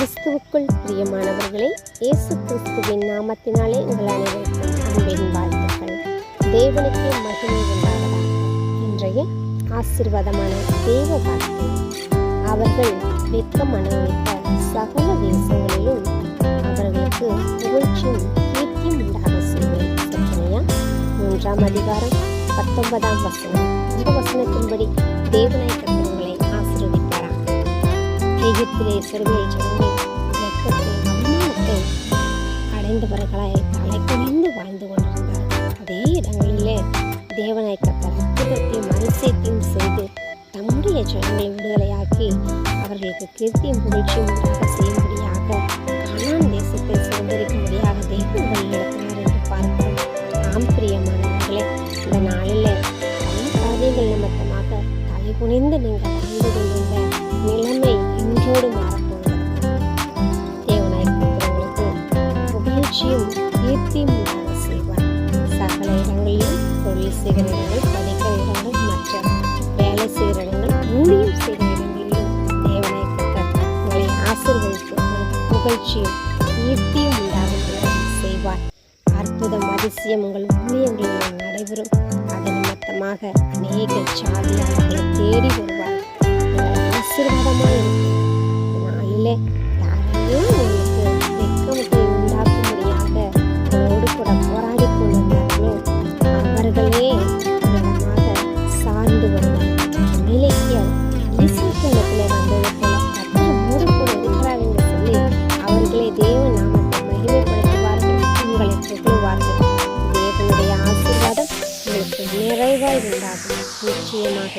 கிறிஸ்துவுக்குள் பிரியமானவர்களே, இயேசு கிறிஸ்துவின் நாமத்தினாலே உங்கள் அனைவருக்கும் அன்பின் வாழ்த்துக்கள். தேவனுக்கு மகிமை உண்டாவதாக. இன்றைய ஆசீர்வாதமான தேவ வார்த்தை, அவர்கள் வெட்கம் அனுபவித்த சகல தேசங்களிலும் அவர்களுக்கு புகழ்ச்சியும் கீர்த்தியும் உண்டாக செய்வேன். சக்கரியா 3 அதிகாரம் 19 வசனம். இந்த வசனத்தின்படி தேவனாய் கர்த்தரை ஆசீர்வதிப்பாராக. எகிப்திலே சிறுமை ஜனங்கள் வெட்கத்தை அவமானத்தை அடைந்தவர்களாய் தலை குனிந்து வாழ்ந்து கொண்டிருந்தார்கள். அதே இடங்களிலே தேவனாய் கர்த்தர் அற்புதத்தையும் அதிசயத்தையும் செய்து தம்முடைய ஜனங்களை விடுதலையாக்கி அவர்களுக்கு கீர்த்தியும் புகழ்ச்சியும் உண்டாக செய்யும்படியாக கானான் தேசத்தை சுதந்திரிக்கும்படியாக தேவன் வழிநடத்தினார் என்று பார்க்கிறோம். ஆம் பிரியமானவர்களே, இந்த நாளில் பல காரியங்கள் நிமித்தமாக தலை குனிந்து நீங்கள் வாழ்ந்து கொண்டிருந்த நிலைமை இன்றோடு மாறப்போகிறது. தேவனாய் கர்த்தருக்கு புகழ்ச்சியும் கீர்த்தியும் உண்டாக செய்வார். சகல இடங்களிலும், தொழில் செய்கிற இடங்கள், படிக்கிற இடங்கள், மற்ற வேலை செய்கிற இடங்கள், ஊழியம் செய்கிற இடங்களிலும் தேவனாய் கர்த்தர் உங்களை ஆசீர்வதித்து உங்களுக்கு புகழ்ச்சியும் கீர்த்தியும் உண்டாக செய்வார். அற்புதம் அதிசயம் உங்கள் ஊழியங்களில் நடைபெறும். அதன் நிமித்தமாக அநேக சாதியாளர்களை தேடி வருவார். ஆசீர்வாதமாக இருக்கும். நாளிலே யாரையும் உங்களுக்கு வெட்கத்தை உண்டாக்கும்படியாக உங்களோடு கூட போராடி கொண்டிருந்தார்களோ அவர்களே உலகமாக சார்ந்து வருவார். நிலைக்கிய அலிசத்திலே வந்தது போல கர்த்தரோடு கூட இருக்கிறார் என்று சொல்லி அவர்களே தேவ நாமத்தை மகிமைப்படுத்துவார்கள், உங்களை புகழ்வார்கள். தேவனுடைய ஆசீர்வாதம் உங்களுக்கு நிறைவாய் உண்டாகும். நிச்சயமாக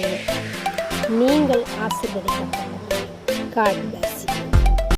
நீங்கள் ஆசீர்வதிக்கப்பட்டவர்கள். காண்க.